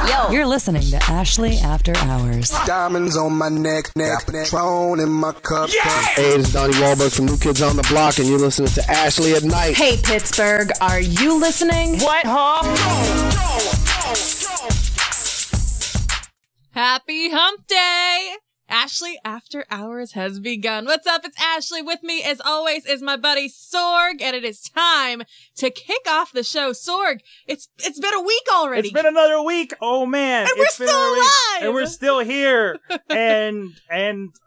Yo. You're listening to Ashley After Hours. Diamonds on my neck, Patron in my cup. Yeah. Hey, it's Donnie Wahlberg from New Kids on the Block, and you're listening to Ashley at Night. Hey, Pittsburgh, are you listening? What, huh? Happy Hump Day! Ashley After Hours has begun. What's up? It's Ashley. With me, as always, is my buddy Sorg, and it is time to kick off the show. Sorg, it's been a week already. It's been another week. Oh man, and we're still alive, and we're still here. and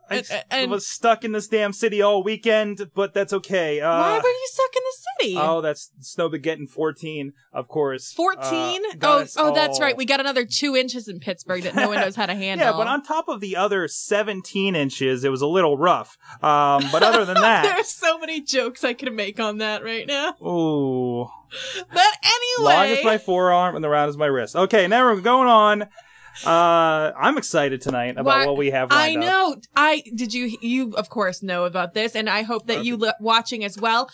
I was stuck in this damn city all weekend, but that's okay. Why were you stuck in the city? Oh, that's Snowbit getting 14, of course. 14? That's right. We got another 2 inches in Pittsburgh that no one knows how to handle. Yeah, but on top of the other 17 inches, it was a little rough. But other than that... There's so many jokes I could make on that right now. Ooh. But anyway... Long is my forearm and the round is my wrist. Okay, now we're going on. I'm excited tonight about what we have lined up. I know. You of course know about this, and I hope that you watching as well.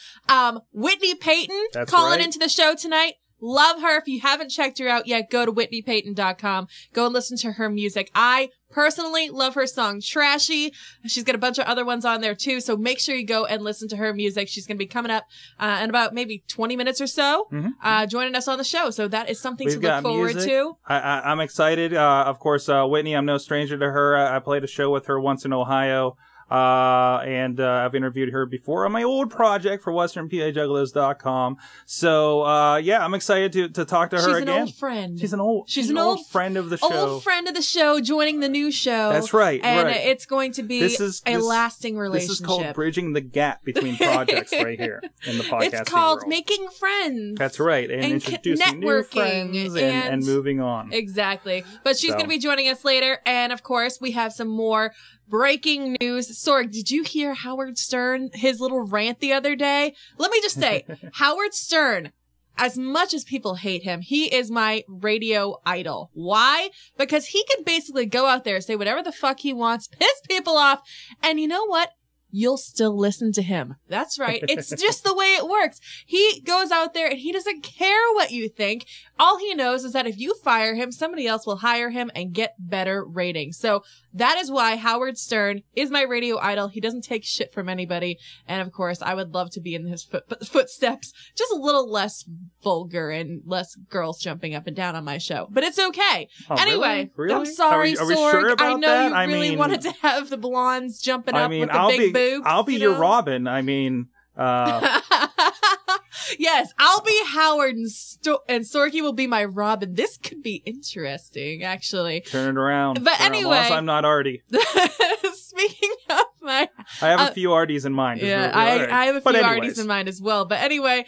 Whitney Peyton calling into the show tonight. Love her. If you haven't checked her out yet, go to whitneypeyton.com. Go and listen to her music. I personally love her song Trashy. She's got a bunch of other ones on there too, so make sure you go and listen to her music. She's going to be coming up in about maybe 20 minutes or so, joining us on the show. So that is something to look forward to. I'm excited. Of course, Whitney, I'm no stranger to her. I played a show with her once in Ohio. And I've interviewed her before on my old project for WesternPAJuggalos.com. So, yeah, I'm excited to talk to her again. She's an old friend. She's an old friend of the show. Old friend of the show, joining the new show. That's right. And it's going to be a lasting relationship. This is called bridging the gap between projects right here in the podcasting It's called world. Making Friends. That's right. And introducing new friends and moving on. Exactly. But she's going to be joining us later. And of course, we have some more breaking news. Sorg, did you hear Howard Stern, his little rant the other day? Let me just say, Howard Stern, as much as people hate him, he is my radio idol. Why? Because he can basically go out there and say whatever the fuck he wants, piss people off, and you know what? You'll still listen to him. That's right. It's just the way it works. He goes out there and he doesn't care what you think. All he knows is that if you fire him, somebody else will hire him and get better ratings. So that is why Howard Stern is my radio idol. He doesn't take shit from anybody. And of course, I would love to be in his footsteps, just a little less vulgar and less girls jumping up and down on my show. But it's okay. Oh, anyway, really? I'm sorry, are we Sorg. sure about I know that? you really wanted to have the blondes jumping up with the big boobs. I'll be your Robin. I mean, yes, I'll be Howard and Sorky will be my Robin. This could be interesting, actually. Turn it around. But anyway, unless I'm not Artie. Speaking of I have a few Arties in mind. Yeah, I have a few Arties in mind as well. But anyway,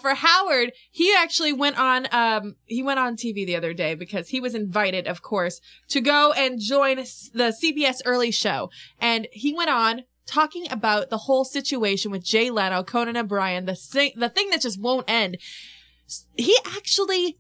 for Howard, he actually went on TV the other day because he was invited, of course, to go and join the CBS Early Show. And he went on talking about the whole situation with Jay Leno, Conan O'Brien, the thing that just won't end. He actually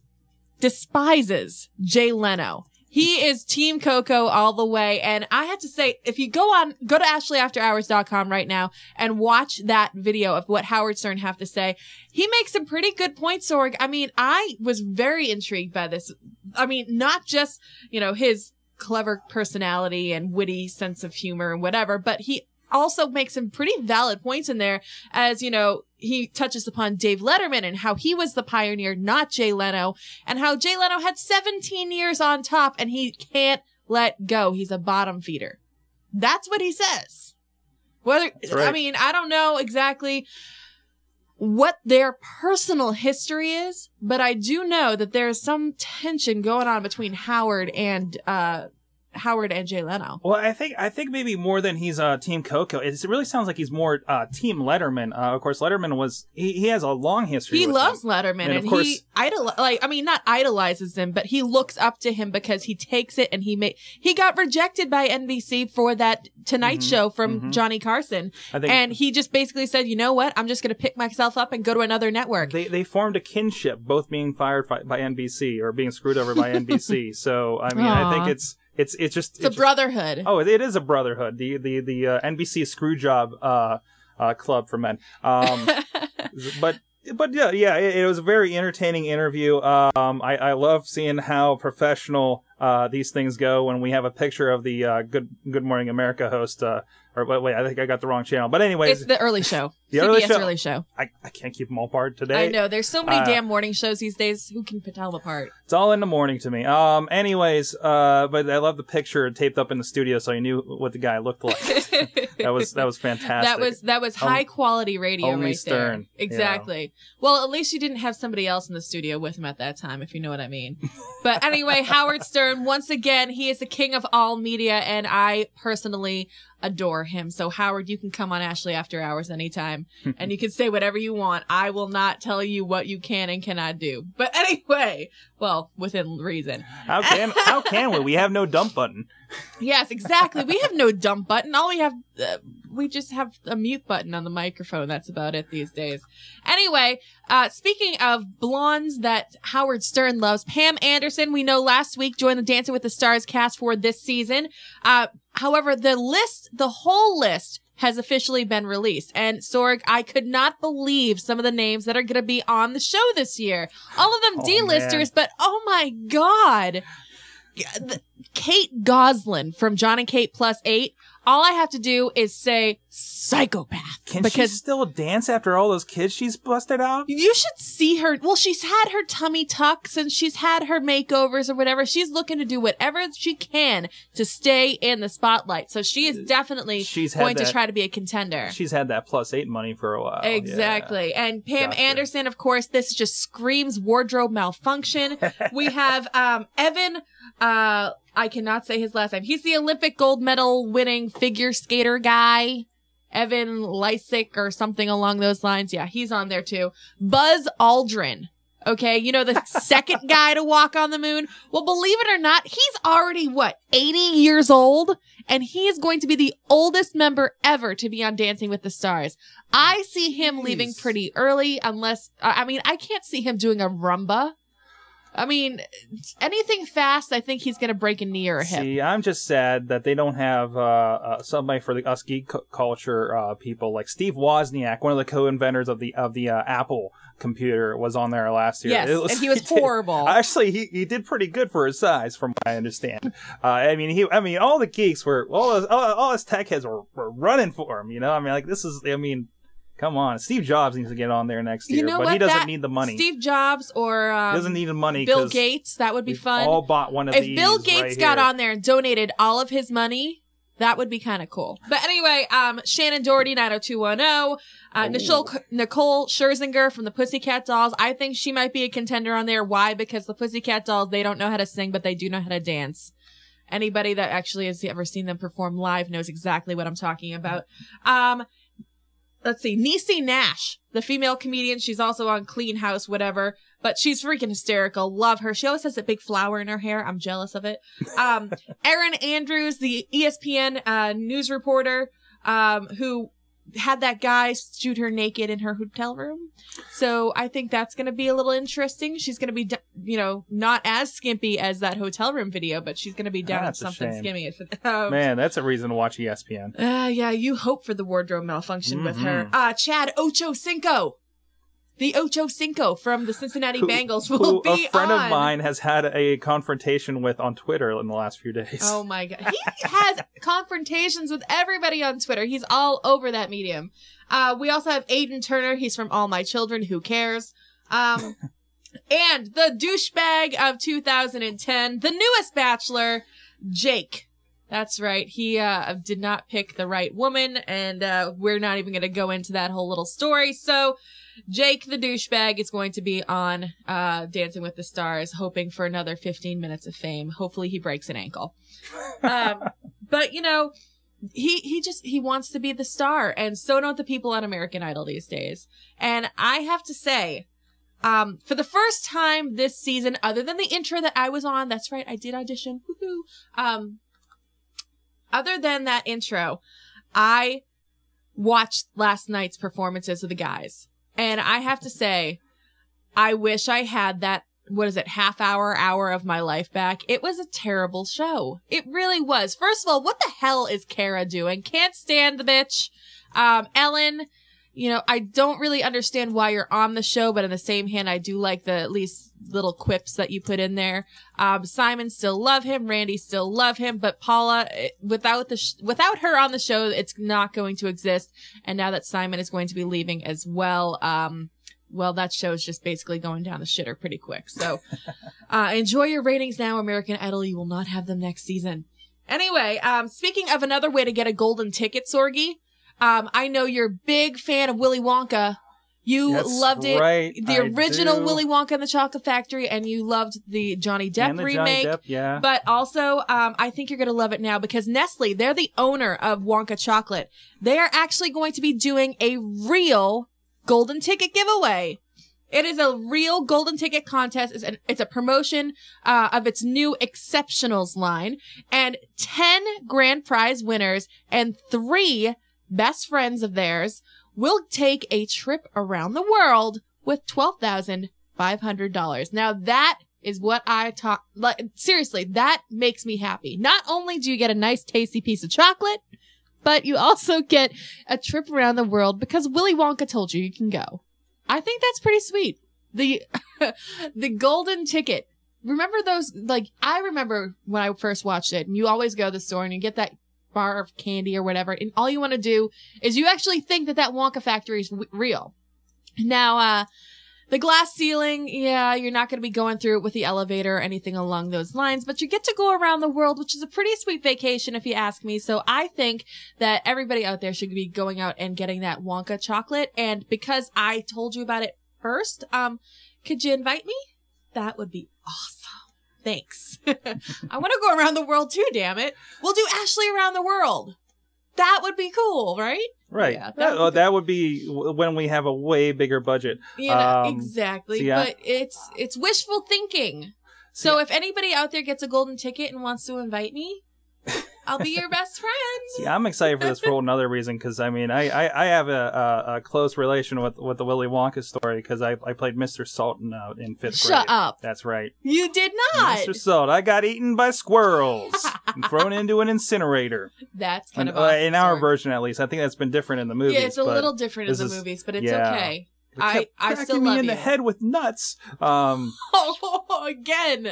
despises Jay Leno. He is Team Coco all the way. And I have to say, if you go to ashleyafterhours.com right now and watch that video of what Howard Stern have to say, he makes some pretty good points, Sorg. I mean, I was very intrigued by this. I mean, not just, his clever personality and witty sense of humor and whatever, but he also makes some pretty valid points in there, as he touches upon Dave Letterman and how he was the pioneer, not Jay Leno, and how Jay Leno had 17 years on top and he can't let go. He's a bottom feeder. That's what he says. Right. I mean, I don't know exactly what their personal history is, but I do know that there's some tension going on between Howard and Jay Leno. Well, I think maybe more than he's Team Coco. It really sounds like he's more Team Letterman. Of course, Letterman he has a long history. He with loves him. Letterman, and he not idolizes him, but he looks up to him because he takes it and he got rejected by NBC for that Tonight Show from Johnny Carson, and he just basically said, you know what, I'm just going to pick myself up and go to another network. They formed a kinship, both being fired by NBC or being screwed over by NBC. So I mean, I think it's a brotherhood. Oh, it is a brotherhood. The NBC Screwjob club for men. But But yeah, it was a very entertaining interview. I love seeing how professional these things go when we have a picture of the Good Morning America host. Or wait, I think I got the wrong channel. But anyways, it's the early show. The CBS early show. I can't keep them all apart today. I know. There's so many damn morning shows these days. Who can tell them apart? It's all in the morning to me. Anyways, but I love the picture taped up in the studio, so I knew what the guy looked like. that was fantastic. That was high quality radio only right Stern, there. Exactly. Well, at least you didn't have somebody else in the studio with him at that time, if you know what I mean. But anyway, Howard Stern, once again, he is the king of all media, and I personally adore him. So Howard, you can come on Ashley After Hours anytime and you can say whatever you want. I will not tell you what you can and cannot do. But anyway, well, within reason. How can we? We have no dump button. Yes, exactly. We have no dump button. All we have, we just have a mute button on the microphone. That's about it these days. Anyway, speaking of blondes that Howard Stern loves, Pam Anderson, we know last week joined the Dancing with the Stars cast for this season. However, the whole list has officially been released. And Sorg, I could not believe some of the names that are going to be on the show this year. All of them D-listers, but oh my God. Kate Goslin from John and Kate Plus 8. All I have to do is say psychopath. Can she still dance after all those kids she's busted out? You should see her. Well, she's had her tummy tucks and she's had her makeovers or whatever. She's looking to do whatever she can to stay in the spotlight. So she is definitely going to try to be a contender. She's had that Plus 8 money for a while. Exactly. Yeah. And Pam Anderson, of course, this just screams wardrobe malfunction. We have Evan, I cannot say his last name. He's the Olympic gold medal winning figure skater guy. Evan Lysick or something along those lines. Yeah, he's on there too. Buzz Aldrin. Okay, you know, the second guy to walk on the moon. Well, believe it or not, he's already, 80 years old? And he is going to be the oldest member ever to be on Dancing with the Stars. I see him leaving pretty early unless, I can't see him doing a rumba. I mean, anything fast, I think he's going to break a knee or a hip. See, I'm just sad that they don't have somebody for us geek culture people like Steve Wozniak, one of the co-inventors of the Apple computer, was on there last year. Yes, and he was horrible. Actually, he did pretty good for his size, from what I understand. All the geeks were all his tech heads were running for him. You know, come on, Steve Jobs needs to get on there next year, but he doesn't need the money. Steve Jobs or he doesn't need the money. Bill Gates, that would be fun. All bought one of these. If Bill Gates got on there and donated all of his money, that would be kind of cool. But anyway, Shannon Doherty, 90210, Nicole Scherzinger from the Pussycat Dolls. I think she might be a contender on there. Why? Because the Pussycat Dolls, they don't know how to sing, but they do know how to dance. Anybody that actually has ever seen them perform live knows exactly what I'm talking about. Let's see, Niecy Nash, the female comedian. She's also on Clean House, whatever, but she's freaking hysterical. Love her. She always has a big flower in her hair. I'm jealous of it. Erin Andrews, the ESPN news reporter, who had that guy shoot her naked in her hotel room. So I think that's going to be a little interesting. She's going to be, not as skimpy as that hotel room video, but she's going to be down at something skimmy. Man, that's a reason to watch ESPN. Yeah, you hope for the wardrobe malfunction with her. Chad Ochocinco. The Ocho Cinco from the Cincinnati Bengals will be on. A friend of mine has had a confrontation with on Twitter in the last few days. Oh my God. He has confrontations with everybody on Twitter. He's all over that medium. We also have Aiden Turner. He's from All My Children. Who cares? And the douchebag of 2010, the newest Bachelor, Jake. That's right. He did not pick the right woman, and we're not even going to go into that whole little story. So Jake, the douchebag, is going to be on Dancing with the Stars, hoping for another 15 minutes of fame. Hopefully he breaks an ankle. But, he wants to be the star, and so don't the people on American Idol these days. And I have to say, for the first time this season, other than the intro that I was on, that's right, I did audition. Woohoo! Other than that intro, I watched last night's performances of the guys. And I have to say, I wish I had that, hour of my life back. It was a terrible show. It really was. First of all, what the hell is Kara doing? Can't stand the bitch. Ellen, you know, I don't really understand why you're on the show, but on the same hand, I do like the at least little quips that you put in there. Simon still love him. Randy still love him, but Paula, without her on the show, it's not going to exist. And now that Simon is going to be leaving as well, well, that show is just basically going down the shitter pretty quick. So, enjoy your ratings now, American Idol. You will not have them next season. Anyway, speaking of another way to get a golden ticket, Sorgi, I know you're a big fan of Willy Wonka. You loved it. Right, the original Willy Wonka and the Chocolate Factory, and you loved the Johnny Depp remake. Johnny Depp, yeah. But also, I think you're going to love it now because Nestle, they're the owner of Wonka Chocolate. They are actually going to be doing a real golden ticket giveaway. It is a real golden ticket contest. It's a promotion of its new Exceptionals line. And 10 grand prize winners and 3 best friends of theirs will take a trip around the world with $12,500. Now that is what I talk, like, seriously, that makes me happy. Not only do you get a nice tasty piece of chocolate, but you also get a trip around the world because Willy Wonka told you can go. I think that's pretty sweet. The golden ticket. Remember those, like, I remember when I first watched it, and you always go to the store and you get that bar of candy or whatever, and all you want to do is you actually think that Wonka factory is real. Now, the glass ceiling, yeah, you're not going to be going through it with the elevator or anything along those lines, but you get to go around the world, which is a pretty sweet vacation if you ask me. So I think that everybody out there should be going out and getting that Wonka chocolate. And because I told you about it first, could you invite me? That would be awesome. Thanks. I want to go around the world too, damn it. We'll do Ashley around the world. That would be cool, right? Right. Yeah, that would be when we have a way bigger budget. Yeah, exactly. So yeah. But it's wishful thinking. So if anybody out there gets a golden ticket and wants to invite me, I'll be your best friend. See, I'm excited for this for another reason because I mean I have a close relation with the Willy Wonka story because I played Mr. Sultan out in 5th grade. Shut up. That's right. You did not. Mr. Sultan. I got eaten by squirrels and thrown into an incinerator. That's kind of awesome. In our version, at least. I think that's been different in the movies. Yeah, it's a little different in the movies, but it's okay. I still love me in the head with nuts. Again.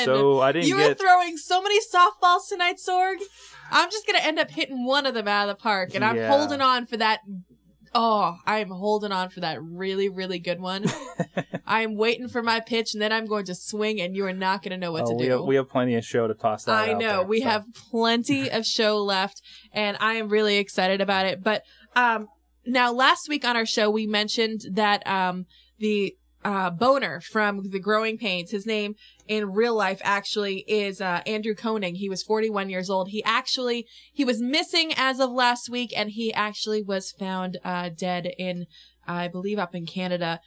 So I didn't You were throwing so many softballs tonight, Sorg. I'm just gonna end up hitting one of them out of the park, and I'm holding on for that. Oh, I'm holding on for that really, really good one. I'm waiting for my pitch, and then I'm going to swing, and you are not going to know what to do. We have plenty of show to toss that out. I know. We have plenty of show left, and I am really excited about it. But now, last week on our show, we mentioned that the Boner from The Growing Pains, his name in real life actually is Andrew Koenig. He was 41 years old. He was missing as of last week, and he actually was found dead in, I believe, up in Canada.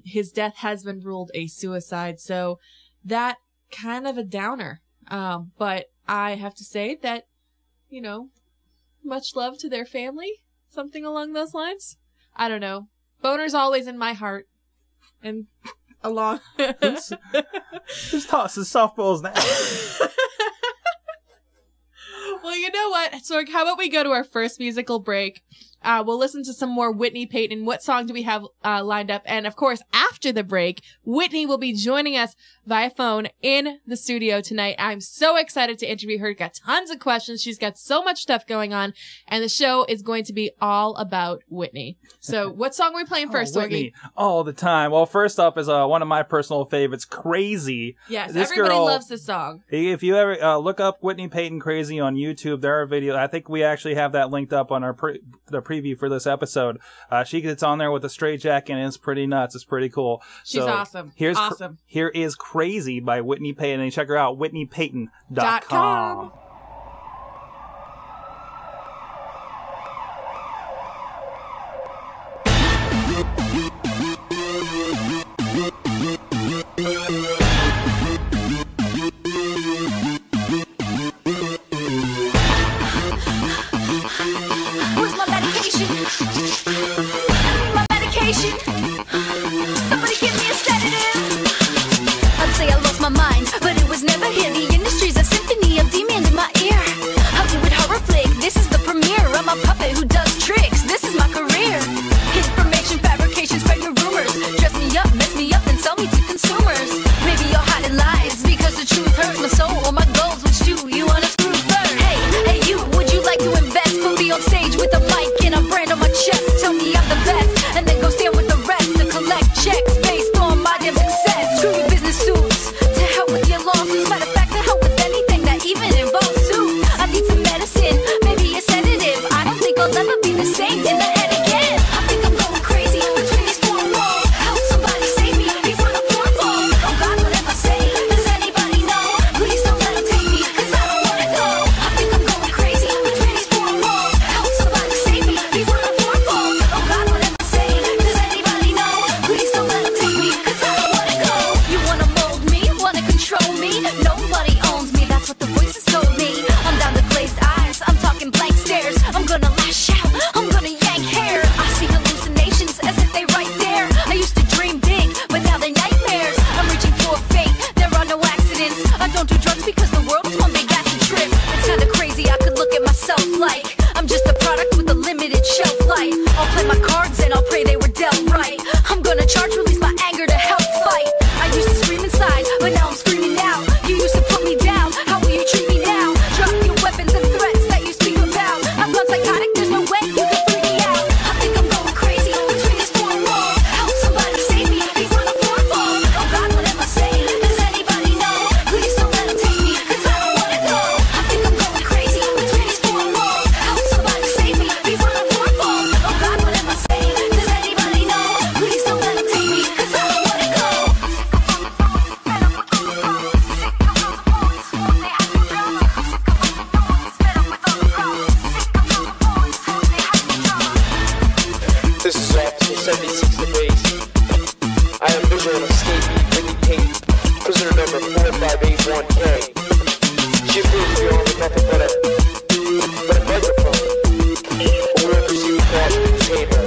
His death has been ruled a suicide, so that kind of a downer. But I have to say that, you know, much love to their family. Something along those lines. I don't know. Boner's always in my heart. And along. Who's tossing softballs now? Well, you know what? So how about we go to our first musical break? We'll listen to some more Whitney Peyton. What song do we have lined up? And of course, after the break, Whitney will be joining us via phone in the studio tonight. I'm so excited to interview her. Got tons of questions. She's got so much stuff going on. And the show is going to be all about Whitney. So what song are we playing first, Whitney, all the time. Well, first up is one of my personal favorites, Crazy. Yes, everybody loves this song. If you ever look up Whitney Peyton Crazy on YouTube, there are videos. I think we actually have that linked up on our the preview for this episode. She gets on there with a straight jacket and it's pretty nuts. It's pretty cool. She's awesome. Here is Crazy by Whitney Peyton, and check her out, WhitneyPeyton.com. Where's my medication? My medication. Somebody give me a sedative. I'd say I lost my mind, but it was never here. The industry's a symphony of demand in my ear. Hollywood horror flick, this is the premiere. I'm a puppet who does tricks, this is my career. like. I'm just a product with a limited shelf life. I'll play my cards and I'll pray they were dealt right. I'm gonna charge, release my anger to help fight. I used to scream inside, but now I'm screaming out. You used to put me down, how will you treat me now? Drop your weapons and threats that you speak about. I'm not psychotic, there's no way you can free me out. I think I'm going crazy between these four walls. Help somebody save me before the floor falls. Oh God, what am I saying? Does anybody know? Please don't let them take me, cause I don't wanna go. I think I'm going crazy between these four walls. Help somebody save me before the floor falls. Oh God, what am I saying? Does anybody know? Please don't let them take me, cause I don't wanna go. This is Officer 76 degrees. I am visual escapee Whitney Peyton, prisoner number 4581K. She appears to be on with nothing but a microphone. But we will proceed with cause to detain her.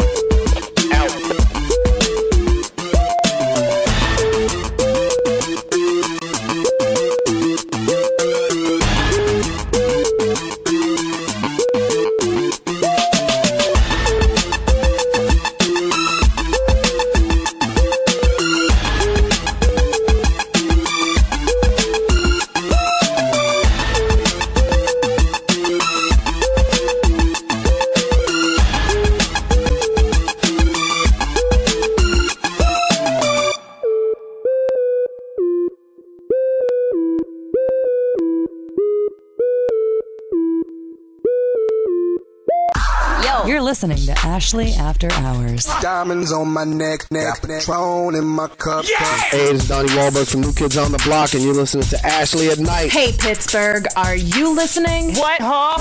Out. You're listening to Ashley After Hours. Diamonds on my neck, Patron in my cup. Hey, it's Donnie Wahlberg from New Kids on the Block, and you're listening to Ashley at Night. Hey, Pittsburgh, are you listening? What, huh?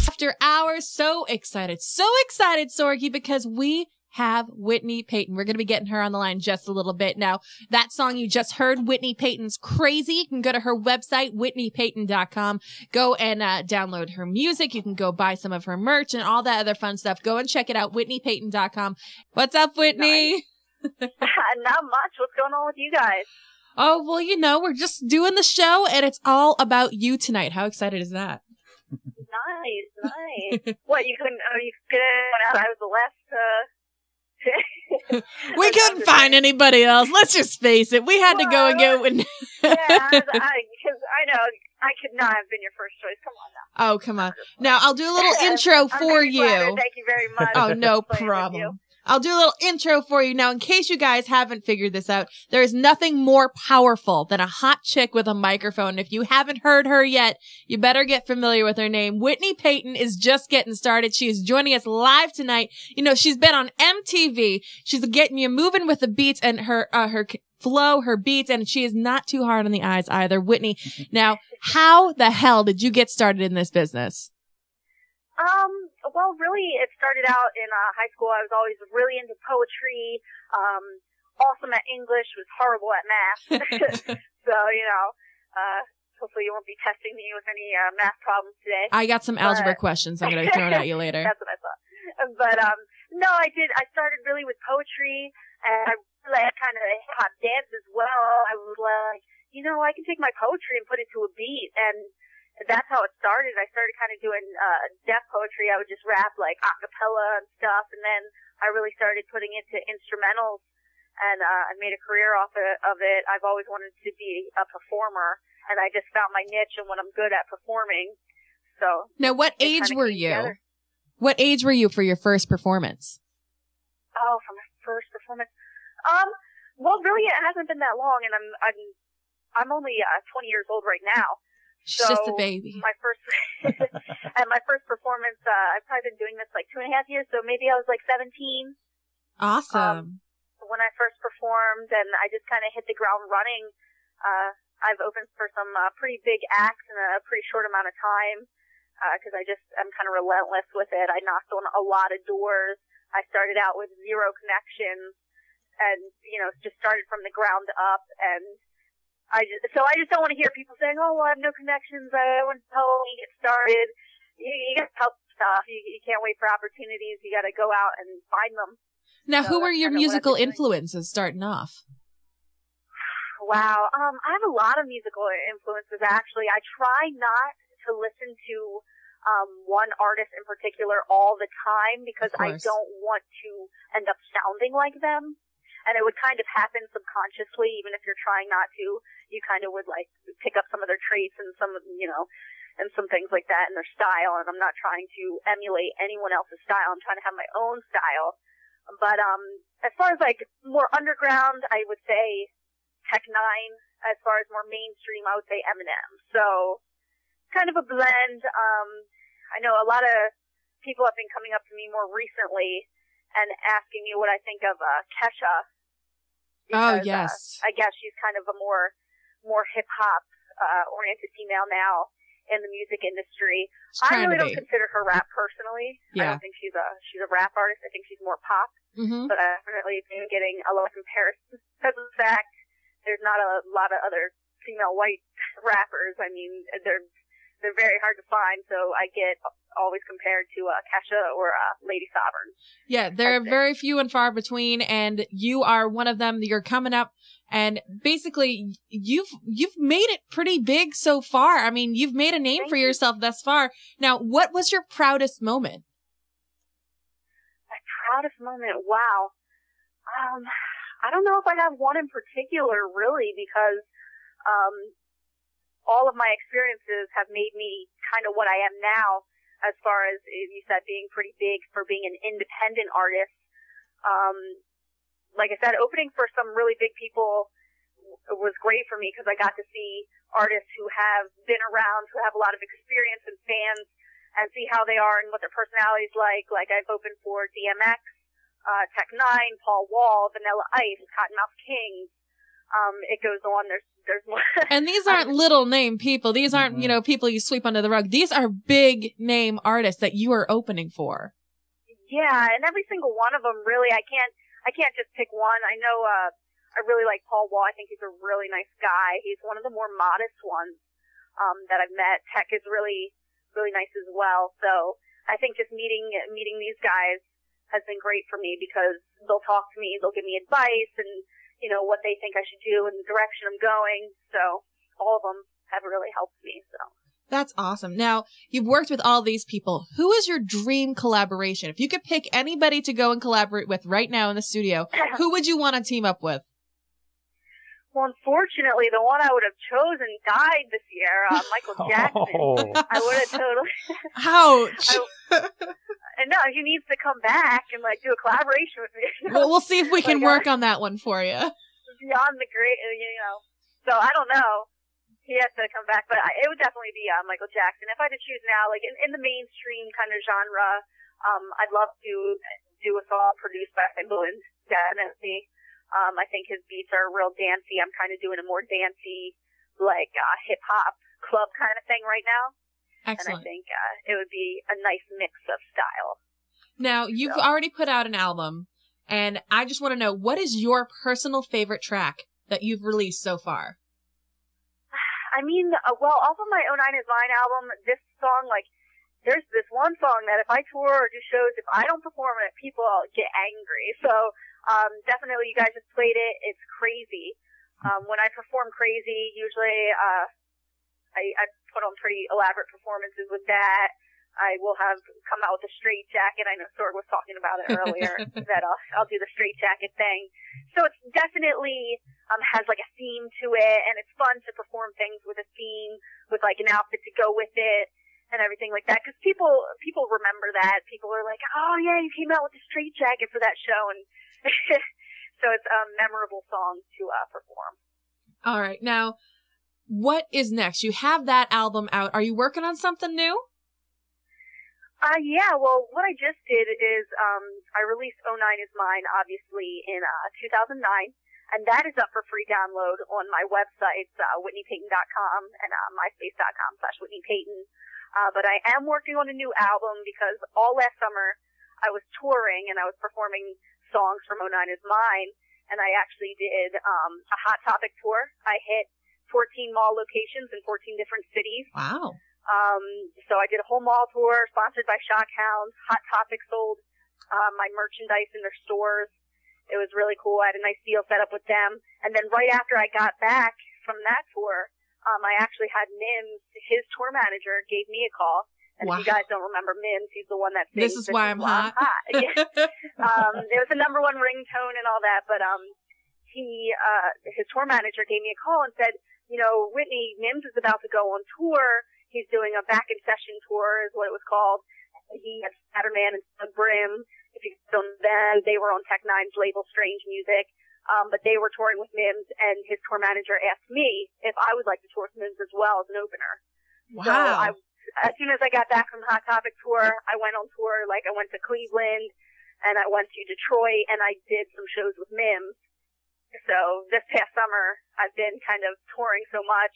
After Hours, so excited, Sorky, because we have Whitney Peyton. We're going to be getting her on the line just a little bit. Now, that song you just heard, Whitney Peyton's Crazy. You can go to her website, whitneypeyton.com. Go and download her music. You can go buy some of her merch and all that other fun stuff. Go and check it out, whitneypeyton.com. What's up, Whitney? Not much. What's going on with you guys? Oh, well, you know, we're just doing the show and it's all about you tonight. How excited is that? Nice. What, you couldn't out? I was the last, we couldn't find anybody else. Let's just face it. We had to go and get Whitney. Yeah, because I know I could not have been your first choice. Come on now. Oh, come on. Now, I'll do a little intro for you. Thank you very much. Oh, no problem. I'll do a little intro for you. Now, in case you guys haven't figured this out, there is nothing more powerful than a hot chick with a microphone. If you haven't heard her yet, you better get familiar with her name. Whitney Peyton is just getting started. She is joining us live tonight. You know, she's been on MTV. She's getting you moving with the beats and her flow, her beats, and she is not too hard on the eyes either. Whitney, now, how the hell did you get started in this business? Well, really, it started out in high school. I was always really into poetry, awesome at English, was horrible at math. So, you know, hopefully you won't be testing me with any math problems today. I got some algebra questions I'm going to throw at you later. That's what I thought. But, no, I did. I started really with poetry, and I really had kind of a hip-hop dance as well. I was like, you know, I can take my poetry and put it to a beat, and that's how it started. I started kind of doing deaf poetry. I would just rap like a cappella and stuff, and then I really started putting it to instrumentals, and I made a career off of it. I've always wanted to be a performer, and I just found my niche and what I'm good at performing. So now, what age were you? What age were you for your first performance? Oh, for my first performance, well, really, it hasn't been that long, and I'm only 20 years old right now. She's just a baby. My first performance, I've probably been doing this like 2.5 years, so maybe I was like 17. Awesome. When I first performed, and I just kind of hit the ground running. I've opened for some pretty big acts in a pretty short amount of time, because I'm kind of relentless with it. I knocked on a lot of doors. I started out with 0 connections, and, you know, just started from the ground up, and I just don't want to hear people saying, oh, well, I have no connections. I want to tell when you get started. You got to help stuff. You can't wait for opportunities. You got to go out and find them. Now, who were your musical influences starting off? Wow. I have a lot of musical influences, actually. I try not to to listen to one artist in particular all the time because I don't want to end up sounding like them. And it would kind of happen subconsciously, even if you're trying not to. You kind of would like pick up some of their traits and some, and some things like that in their style. And I'm not trying to emulate anyone else's style. I'm trying to have my own style. But as far as like more underground, I would say Tech Nine. As far as more mainstream, I would say Eminem. So kind of a blend. I know a lot of people have been coming up to me more recently and asking me what I think of Kesha. Because, oh yes, I guess she's kind of a more hip hop oriented female now in the music industry. I really don't consider her rap personally. Yeah. I don't think she's a rap artist. I think she's more pop. Mm-hmm. But I definitely been getting a lot of comparisons because of the fact there's not a lot of other female white rappers. I mean, they're very hard to find, so I get always compared to Kesha or Lady Sovereign. Yeah, they're very few and far between, and you are one of them. You're coming up, and basically, you've made it pretty big so far. I mean, you've made a name for yourself thus far. Now, what was your proudest moment? My proudest moment? Wow. I don't know if I have one in particular, really, because all of my experiences have made me kind of what I am now, as far as you said, being pretty big for being an independent artist. Like I said, opening for some really big people was great for me because I got to see artists who have been around, who have a lot of experience and fans, and see how they are and what their personality's like. Like I've opened for DMX, Tech Nine, Paul Wall, Vanilla Ice, Cottonmouth Kings. It goes on. There's more. And these aren't little name people. These aren't, people you sweep under the rug. These are big name artists that you are opening for. Yeah, and every single one of them, really, I can't just pick one. I know, I really like Paul Wall. I think he's a really nice guy. He's one of the more modest ones, that I've met. Tech is really, really nice as well. So I think just meeting these guys has been great for me because they'll talk to me, they'll give me advice and, what they think I should do and the direction I'm going. So all of them have really helped me. So that's awesome. Now, you've worked with all these people. Who is your dream collaboration? If you could pick anybody to go and collaborate with right now in the studio, who would you want to team up with? Well, unfortunately, the one I would have chosen died this year, Michael Jackson. I would have totally... Ouch! No, he needs to come back and, do a collaboration with me. Well, we'll see if we can work on that one for you. Beyond the great, So, I don't know. He has to come back, but it would definitely be Michael Jackson. If I had to choose now, in the mainstream kind of genre, I'd love to do a song produced by Timbaland, definitely. I think his beats are real dancey. I'm kind of doing a more dancey, hip-hop club kind of thing right now. Excellent. And I think it would be a nice mix of style. Now, you've already put out an album, and I just want to know, what is your personal favorite track that you've released so far? I mean, off of my Oh Nine Is Mine album, this song, there's this one song that if I tour or do shows, if I don't perform it, people get angry. So, definitely you guys just played it. It's Crazy. When I perform Crazy, usually, I put on pretty elaborate performances with that. I will come out with a straight jacket. I know Sorg was talking about it earlier, that I'll do the straight jacket thing. So it's definitely, has a theme to it, and it's fun to perform things with a theme, with an outfit to go with it, and everything like that. Cause people remember that. People are like, oh yeah, you came out with a straight jacket for that show, and so it's a memorable song to perform. All right. Now, what is next? You have that album out. Are you working on something new? Yeah, well, what I just did is, I released Oh Nine Is Mine, obviously, in, 2009, and that is up for free download on my websites, WhitneyPeyton.com and, MySpace.com/Whitney Peyton. But I am working on a new album because all last summer I was touring and I was performing songs from Oh Nine Is Mine, and I actually did, a Hot Topic tour. I hit 14 mall locations in 14 different cities. Wow. So I did a whole mall tour sponsored by Shockhounds. Hot Topic sold, my merchandise in their stores. It was really cool. I had a nice deal set up with them. And then right after I got back from that tour, I actually had Mims, his tour manager, gave me a call. And if you guys don't remember Mims, he's the one that sings This is why I'm hot. Yeah. It was the #1 ringtone and all that, but his tour manager gave me a call and said, you know, Whitney, Mims is about to go on tour. He's doing a back in session tour, is what it was called. He had Satterman and Doug Brim. If you don't know them, they were on Tech Nine's label Strange Music. But they were touring with Mims, and his tour manager asked me if I would like to tour with Mims as well as an opener. Wow. So as soon as I got back from the Hot Topic tour, I went on tour. Like, I went to Cleveland, and I went to Detroit, and I did some shows with Mims. So this past summer, I've been kind of touring so much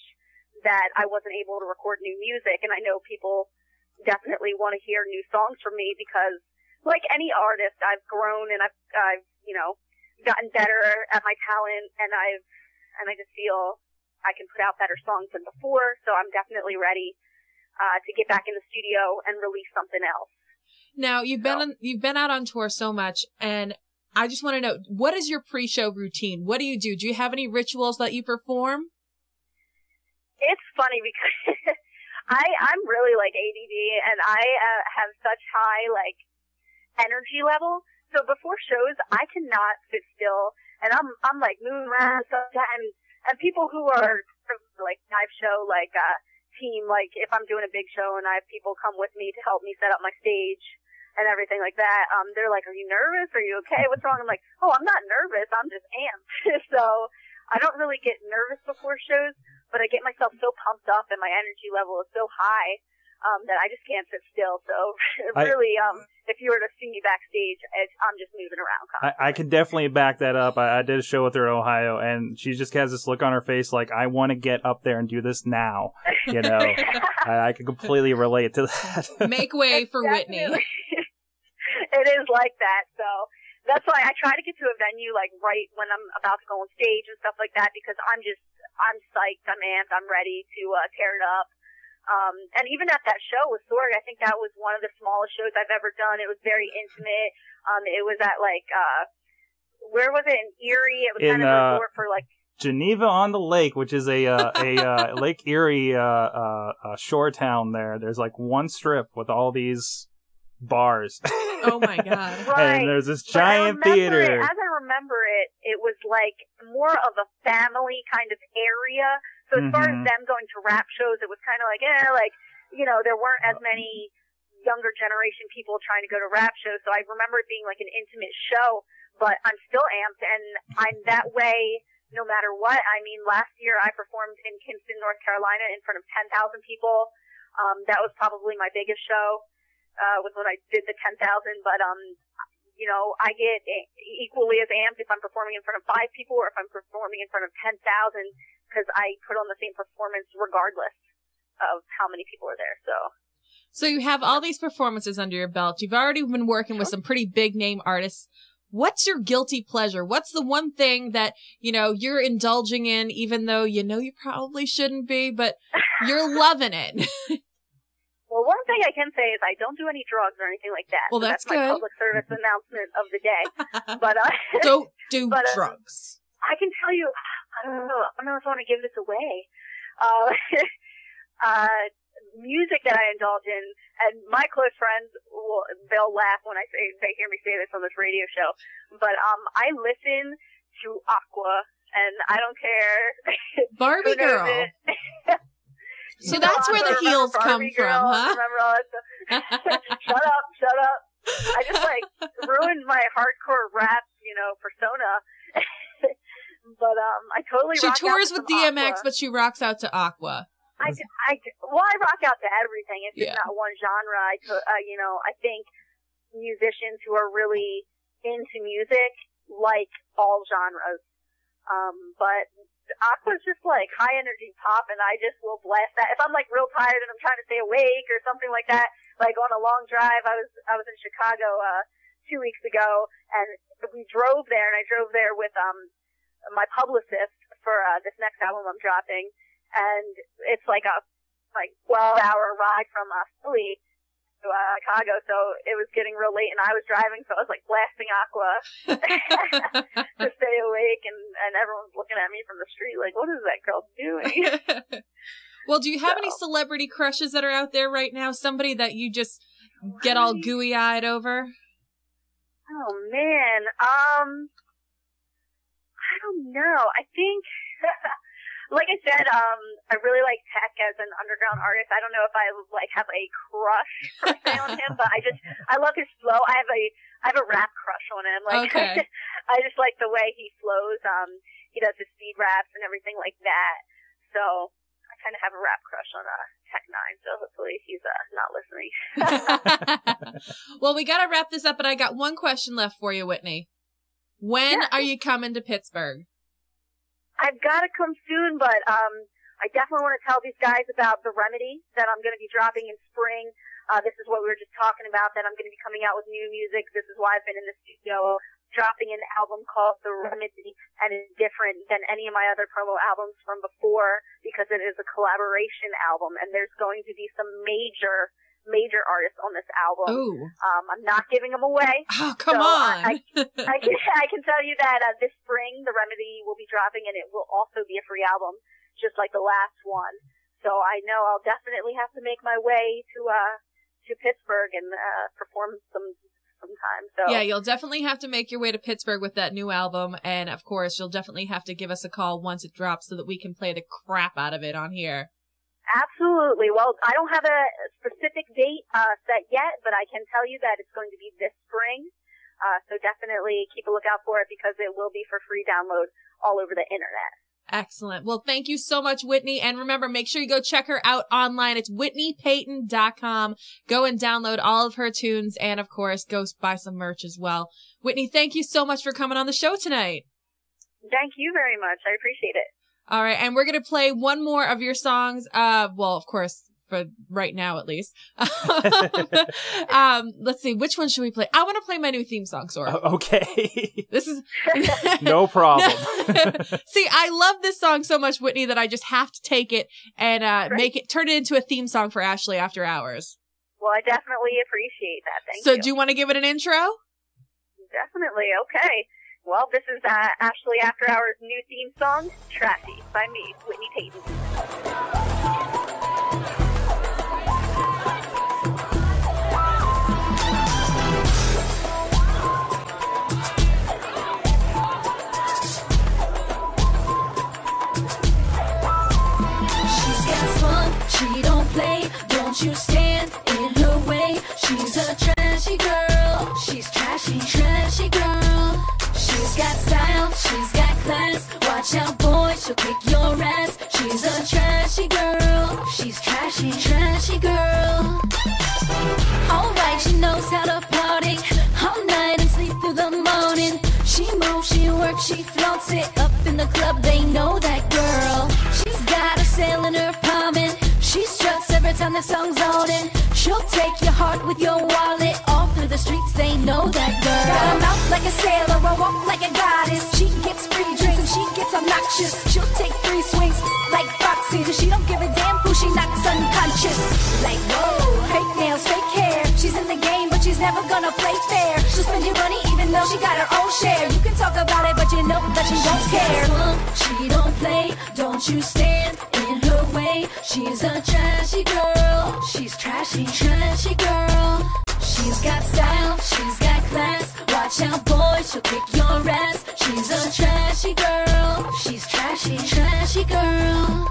that I wasn't able to record new music, and I know people definitely want to hear new songs from me because, like any artist, I've grown and I've you know, gotten better at my talent, and I just feel I can put out better songs than before. So I'm definitely ready to get back in the studio and release something else. Now you've been out on tour so much, and I just want to know, what is your pre-show routine? What do you do? Do you have any rituals that you perform? It's funny because I'm really like ADD, and I have such high like energy level. So before shows, I cannot sit still, and I'm like moving around sometimes. And people who are like live show like team, like if I'm doing a big show and I have people come with me to help me set up my stage and everything like that, they're like, "Are you nervous? Are you okay? What's wrong?" I'm like, "Oh, I'm not nervous. I'm just amped." So I don't really get nervous before shows, but I get myself so pumped up and my energy level is so high that I just can't sit still. So really, if you were to see me backstage, I'm just moving around constantly. I can definitely back that up. I did a show with her in Ohio, and she just has this look on her face like, I want to get up there and do this now. You know, I can completely relate to that. Make way for Whitney. It is like that. So that's why I try to get to a venue like right when I'm about to go on stage and stuff like that, because I'm psyched, I'm amped, I'm ready to tear it up. And even at that show with Sorg, I think that was one of the smallest shows I've ever done. It was very intimate. It was at like, where was it? In Erie. It was kind of a resort for like Geneva on the Lake, which is a Lake Erie shore town there. There's like one strip with all these bars. Oh my God. Right. And there's this giant theater. As I remember it, it was like more of a family kind of area. So as far as them going to rap shows, it was kind of like, you know, there weren't as many younger generation people trying to go to rap shows. So I remember it being like an intimate show, but I'm still amped, and I'm that way no matter what. I mean, last year I performed in Kinston, North Carolina in front of 10,000 people. That was probably my biggest show, was when I did the 10,000, but, you know, I get equally as amped if I'm performing in front of 5 people or if I'm performing in front of 10,000, because I put on the same performance regardless of how many people are there. So you have all these performances under your belt. You've already been working with some pretty big name artists. What's your guilty pleasure? What's the one thing that, you know, you're indulging in, even though you know you probably shouldn't be, but you're loving it? Well, one thing I can say is I don't do any drugs or anything like that. Well, that's my good. public service announcement of the day. But don't do drugs. I can tell you, I don't know if I want to give this away. Music that I indulge in, and my close friends they'll laugh when they hear me say this on this radio show. But I listen to Aqua, and I don't care. Barbie girl. So that's where the heels come from, huh? Remember all that stuff. Shut up. I just like ruined my hardcore rap, you know, persona. But I totally she rock tours out with DMX, Aqua. but she rocks out to Aqua. I rock out to everything. It's just not one genre. You know, I think musicians who are really into music like all genres. But Aqua's just like high energy pop, and I just will blast that. If I'm like real tired and I'm trying to stay awake or something like that, like on a long drive, I was in Chicago 2 weeks ago, and we drove there, and I drove there with my publicist for this next album I'm dropping, and it's like a 12-hour ride from Philly, Chicago, so it was getting real late, and I was driving, so I was like blasting Aqua to stay awake, and everyone's looking at me from the street like, what is that girl doing? Well, do you have any celebrity crushes that are out there right now? Somebody that you just get all gooey-eyed over? Oh, man. I don't know. I think, like I said, I really like Tech as an underground artist. I don't know if I have a crush per se on him, but I love his flow. I have a rap crush on him. Like, okay. I just like the way he flows. He does his speed raps and everything like that. So I kind of have a rap crush on Tech 9. So hopefully he's not listening. Well, we got to wrap this up, but I got one question left for you, Whitney. When are you coming to Pittsburgh? I've got to come soon, but I definitely want to tell these guys about The Remedy that I'm going to be dropping in spring. This is what we were just talking about, that I'm going to be coming out with new music. This is why I've been in the studio dropping an album called The Remedy, and it's different than any of my other promo albums from before because it is a collaboration album, and there's going to be some major artists on this album. Ooh. I'm not giving them away. Oh, come on. I can tell you that this spring, The Remedy will be dropping, and it will also be a free album, just like the last one. So I know I'll definitely have to make my way to Pittsburgh and perform sometime. So yeah, you'll definitely have to make your way to Pittsburgh with that new album, and of course, you'll definitely have to give us a call once it drops so that we can play the crap out of it on here. Absolutely. Well, I don't have a specific date set yet, but I can tell you that it's going to be this spring. So definitely keep a lookout for it because it will be for free download all over the internet. Excellent. Well, thank you so much, Whitney. And remember, make sure you go check her out online. It's WhitneyPeyton.com. Go and download all of her tunes. And of course, go buy some merch as well. Whitney, thank you so much for coming on the show tonight. Thank you very much. I appreciate it. All right. And we're going to play one more of your songs. Well, of course, for right now, at least. Let's see. Which one should we play? I want to play my new theme song, Sora. Okay. This is no problem. See, I love this song so much, Whitney, that I just have to take it and turn it into a theme song for Ashley After Hours. Well, I definitely appreciate that. Thank you. So do you want to give it an intro? Definitely. Okay. Well, this is Ashley After Hours' new theme song, Trashy, by me, Whitney Peyton. She's got spunk, she don't play, don't you stand in her way. She's a trashy girl, she's trashy, trashy girl. She's got style, she's got class. Watch out, boy, she'll kick your ass. She's a trashy girl. She's trashy, trashy girl. Alright, she knows how to party all night and sleep through the morning. She moves, she works, she flaunts it up in the club. They know that girl. She's got a sail in her palm and she struts every time the song's on. And she'll take your heart with your wallet. All through the streets, they know that girl. Got a mouth like a sailor, a walk like a goddess. She gets free drinks and she gets obnoxious. She'll take 3 swings like Foxy, and she don't give a damn who she knocks unconscious. Like, whoa, fake nails, fake hair. She's in the game, but she's never gonna play fair. She'll spend your money even though she got her own share. You can talk about it, but you know that she don't care. She don't play, don't you stand in her way. She's a trashy girl. She's trashy, trashy girl. She's got style, she's got class. Watch out, boy, she'll kick your ass. She's a trashy girl. She's trashy, trashy girl.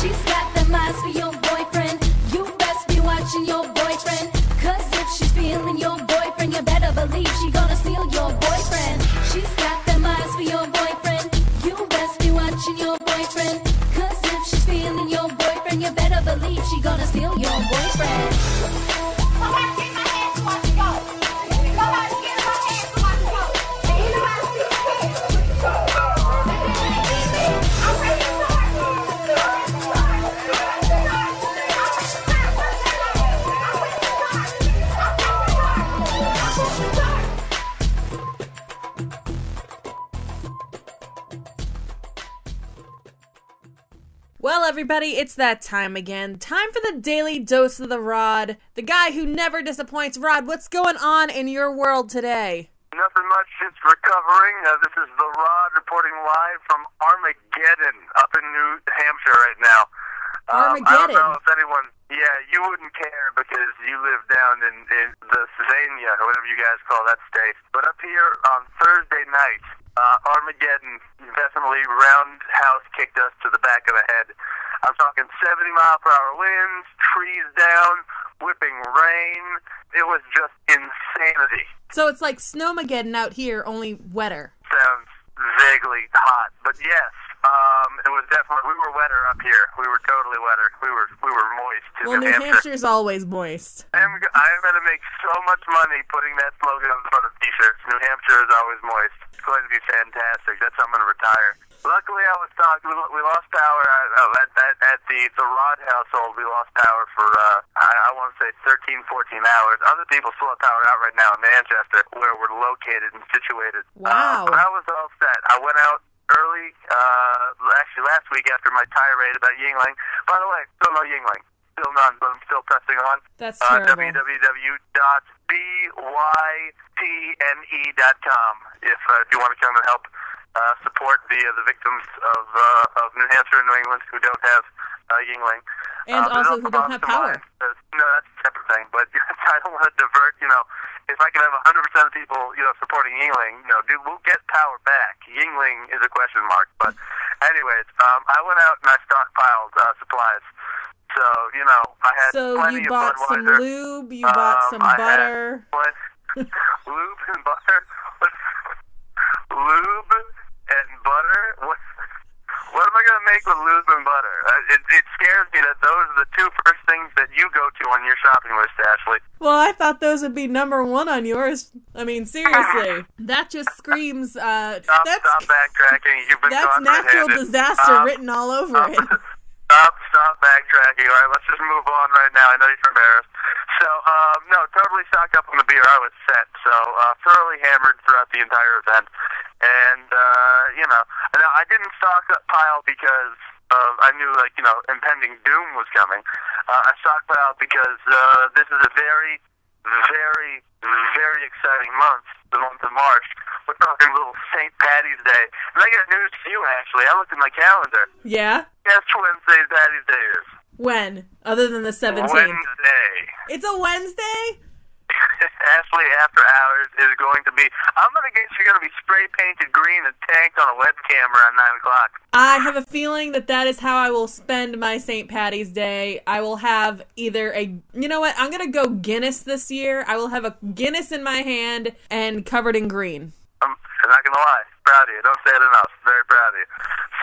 She's got the eyes for your boyfriend. You best be watching your boyfriend. Cause if she's feeling your boyfriend, you better believe she gonna steal your boyfriend. She's got the eyes for your boyfriend. You best be watching your boyfriend. Cause if she's feeling your boyfriend, you better believe she gonna steal your boyfriend. Well, everybody, it's that time again. Time for the Daily Dose of the Rod. The guy who never disappoints. Rod, what's going on in your world today? Nothing much, just recovering. This is the Rod reporting live from Armageddon up in New Hampshire right now. Armageddon? I don't know if anyone... Yeah, you wouldn't care because you live down in the Sylvania, or whatever you guys call that state. But up here on Thursday night, Armageddon definitely roundhouse kicked us to the back of the head. I'm talking 70-mile-per-hour winds, trees down, whipping rain. It was just insanity. So it's like Snowmageddon out here, only wetter. Sounds vaguely hot, but yes, it was definitely. We were wetter up here. We were totally wetter. We were moist. Well, New Hampshire's always moist. I'm going to make so much money putting that slogan on the front of t-shirts. New Hampshire is always moist. It's going to be fantastic. That's how I'm going to retire. Luckily, I was talking. We lost power at the Rod household. We lost power for I want to say 13, 14 hours. Other people still have power out right now in Manchester, where we're located and situated. Wow. But I was all set. I went out early, actually last week after my tirade about Yingling. By the way, still no Yingling. Still none, but I'm still pressing on. That's terrible. www.bytne.com if you want to come and help support the victims of New Hampshire and New England who don't have Yingling. And also who don't have power. No, that's a separate thing, but I don't want to divert, if I can have 100% of people, supporting Yingling, dude, we'll get power back. Yingling is a question mark, but anyways, I went out and I stockpiled supplies. So, I had plenty you of bought Budweiser. some lube, you bought some butter. Lube and butter? Lube and butter? What am I going to make with lube and butter? It scares me that those are the two first things that you go to on your shopping list, Ashley. Well, I thought those would be number one on yours. I mean, seriously. That just screams... Stop backtracking. You've been that's natural disaster written all over it. Stop backtracking. All right, let's just move on right now. I know you're embarrassed. So, no, totally stocked up on the beer. I was set. So, thoroughly hammered throughout the entire event. And, now I didn't stockpile because I knew, impending doom was coming. I stockpiled because this is a very, very, very exciting month, the month of March. We're talking little St. Patty's Day. And I got news for you, Ashley. I looked at my calendar. Yeah? Guess when St. Patty's Day is? When? Other than the 17th? Wednesday. It's a Wednesday? Ashley After Hours is going to be... I'm going to guess you're going to be spray-painted green and tanked on a webcam around 9 o'clock. I have a feeling that is how I will spend my St. Patty's Day. I will have either a... You know what? I'm going to go Guinness this year. I will have a Guinness in my hand and covered in green. I'm not going to lie. Proud of you. Don't say it enough. Very proud of you.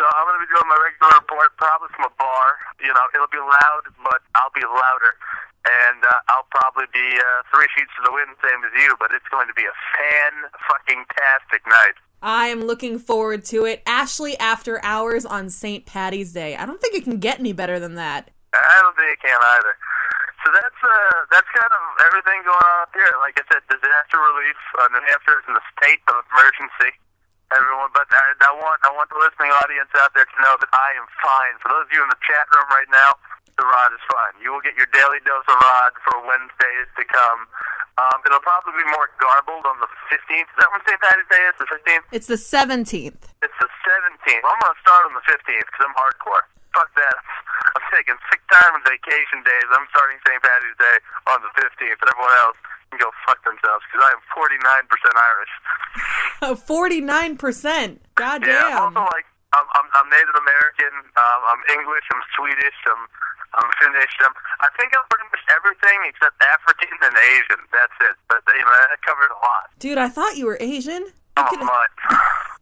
So I'm going to be doing my regular report, probably from a bar. It'll be loud, but I'll be louder. And I'll probably be 3 feet to the wind, same as you, but it's going to be a fan-fucking-tastic night. I am looking forward to it. Ashley After Hours on St. Patty's Day. I don't think it can get any better than that. I don't think it can either. So that's kind of everything going on up here. Like I said, disaster relief. New Hampshire is in a state of emergency. Everyone, but I want the listening audience out there to know that I am fine. For those of you in the chat room right now, the Rod is fine. You will get your daily dose of Rod for Wednesdays to come. It'll probably be more garbled on the 15th. Is that when St. Patty's Day is? The 15th? It's the 17th. It's the 17th. I'm going to start on the 15th because I'm hardcore. Fuck that. I'm taking sick time and vacation days. I'm starting St. Patty's Day on the 15th, and everyone else can go fuck themselves because I am 49% Irish. Oh, 49%. Goddamn. Yeah, I'm also I'm Native American. I'm English. I'm Swedish. I'm Finnish. I think I'm pretty much everything except African and Asian. That's it. But that covered a lot. Dude, I thought you were Asian. Oh my!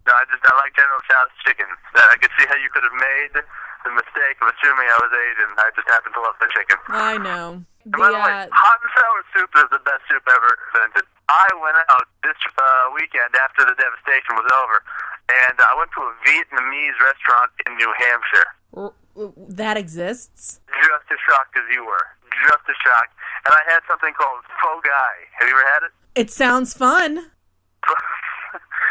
No, I like General Tso's chicken. I could see how you could have made the mistake of assuming I was Asian. I just happen to love the chicken. I know. And by the way, hot and sour soup is the best soup ever invented. I went out this weekend after the devastation was over, and I went to a Vietnamese restaurant in New Hampshire. That exists? Just as shocked as you were. Just as shocked. And I had something called Pho Gai. Have you ever had it? It sounds fun.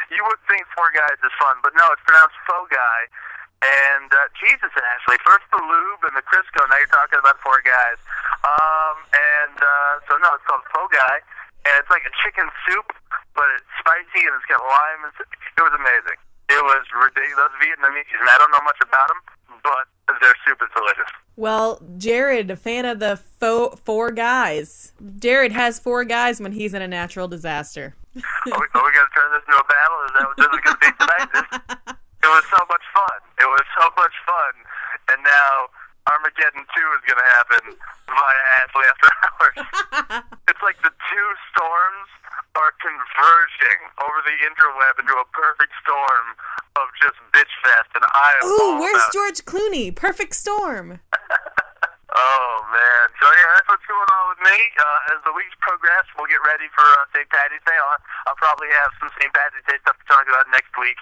You would think Four Guys is fun, but no, it's pronounced Pho Gai. And Jesus, Ashley, first the lube and the Crisco. Now you're talking about 4 guys. So no, it's called Faux Guy, and it's like a chicken soup, but it's spicy and it's got lime. It was amazing. It was ridiculous. Vietnamese, and I don't know much about them, but their soup is delicious. Well, Jared, a fan of the 4 guys. Jared has 4 guys when he's in a natural disaster. Are we going to turn this into a battle? Is that what this is going to be tonight? It was so much fun. It was so much fun. And now Armageddon 2 is going to happen via Ashley After Hours. It's like the 2 storms are converging over the interweb into a perfect storm of just bitch fest, and I am Ooh, where's George Clooney? Perfect storm. Oh, man. So, yeah, that's what's going on with me. As the weeks progress, we'll get ready for St. Patty's Day. I'll probably have some St. Patty's Day stuff to talk about next week.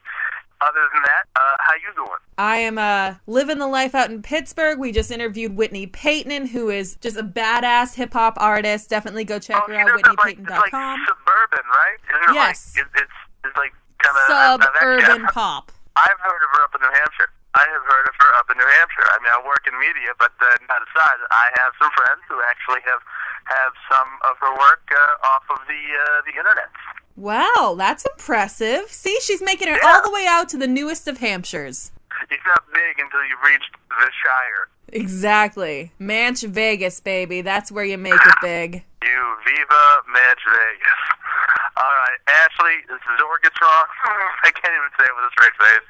Other than that, how you doing? I am living the life out in Pittsburgh. We just interviewed Whitney Peyton, who is just a badass hip-hop artist. Definitely go check her out, WhitneyPeyton.com. It's like suburban, right? Isn't yes. It it's like kind of... Suburban pop. I've heard of her up in New Hampshire. I have heard of her up in New Hampshire. I mean, I work in media, but not aside. I have some friends who actually have some of her work off of the internet. Wow, that's impressive. See, she's making it all the way out to the newest of Hampshires. It's not big until you've reached the Shire. Exactly. Manch Vegas, baby. That's where you make it big. You Viva Manch Vegas. All right, Ashley, Zorgatron. I can't even say it with a straight face.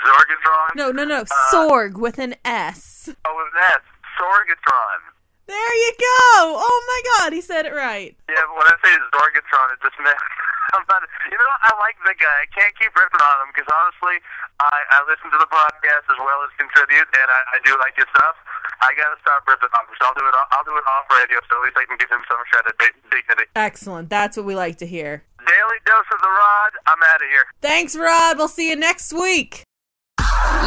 Zorgatron? No. Sorg with an S. Oh, with an S. Sorgatron. There you go. Oh, my God. He said it right. Yeah, but when I say Zorgatron, it just makes... I'm not, I like the guy. I can't keep ripping on him because, honestly, I listen to the podcast as well as contribute, and I do like his stuff. I got to stop ripping on him, so I'll do it off radio, so at least I can give him some shred of dignity. Excellent. That's what we like to hear. Daily dose of the Rod. I'm out of here. Thanks, Rod. We'll see you next week.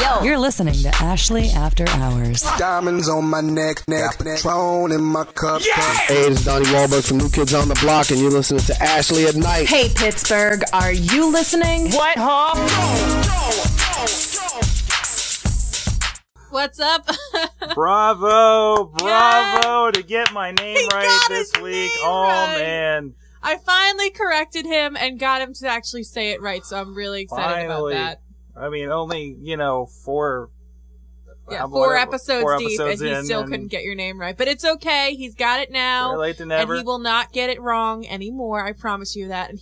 Yo. You're listening to Ashley After Hours. Diamonds on my neck, Patron in my cup. Yeah. Hey, it's Donnie Wahlberg from New Kids on the Block, and you're listening to Ashley at Night. Hey, Pittsburgh, are you listening? What, huh? What's up? Bravo to get my name right this week. Right. Man. I finally corrected him and got him to actually say it right, so I'm really excited about that. I mean, only, 4... Yeah, 4 episodes deep, and he still couldn't get your name right. But it's okay. He's got it now. Better late than never. And he will not get it wrong anymore. I promise you that. And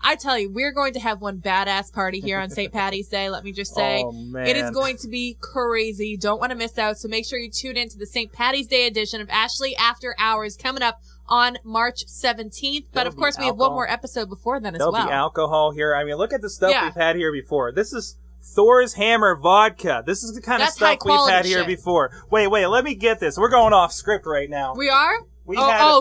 I tell you, we're going to have one badass party here on St. Patty's Day, let me just say. Oh, man. It is going to be crazy. Don't want to miss out. So make sure you tune in to the St. Patty's Day edition of Ashley After Hours coming up on March 17th. But of course, we have one more episode before then as well. There'll be alcohol here. I mean, look at the stuff we've had here before. This is Thor's Hammer vodka. This is the kind of stuff we've had here before. Wait, let me get this. We're going off script right now. We are?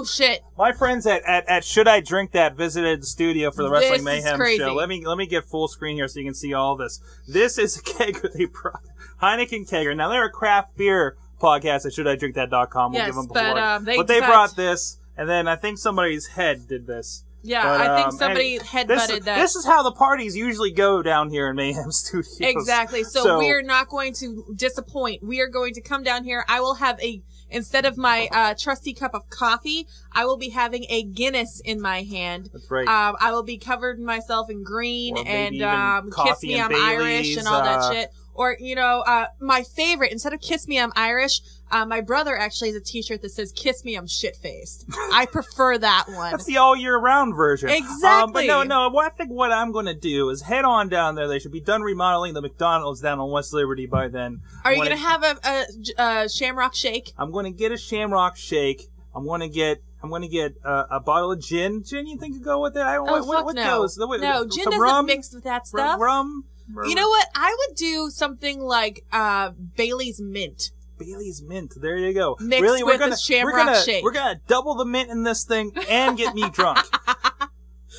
Shit. My friends at Should I Drink That visited the studio for the Wrestling Mayhem show. Let me get full screen here so you can see all this. This is a kegger they brought. Heineken kegger. Now, they're a craft beer podcast at ShouldIDrinkThat.com. We'll give them but they brought this, and then I think somebody's head did this. Yeah, but, I think somebody headbutted that. This is how the parties usually go down here in Mayhem Studios. Exactly. So we're not going to disappoint. We are going to come down here. I will have instead of my trusty cup of coffee, I will be having a Guinness in my hand. That's right. I will be covered myself in green and Kiss Me I'm Irish and all that shit. Or, my favorite, instead of Kiss Me I'm Irish, my brother actually has a t-shirt that says Kiss Me I'm Shit-Faced. I prefer that one. That's the all year round version. Exactly. But no, I think what I'm going to do is head on down there. They should be done remodeling the McDonald's down on West Liberty by then. Are you going to have a Shamrock Shake? I'm going to get a Shamrock Shake. I'm going to get a bottle of gin. Gin, you think could go with it? What no. goes? No, gin doesn't mix with that stuff. Rum. You know what? I would do something like Bailey's Mint. Bailey's Mint. There you go. Mixed with a Shamrock Shake. We're gonna double the mint in this thing and get me drunk.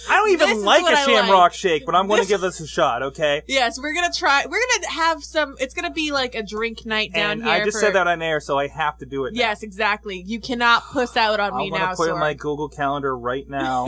I don't even like a Shamrock Shake, but I'm going to give this a shot, okay? Yes, we're going to try. We're going to have some. It's going to be like a drink night down here. I just said that on air, so I have to do it now. Yes, exactly. You cannot puss out on me now, I'm going to put it in my Google Calendar right now.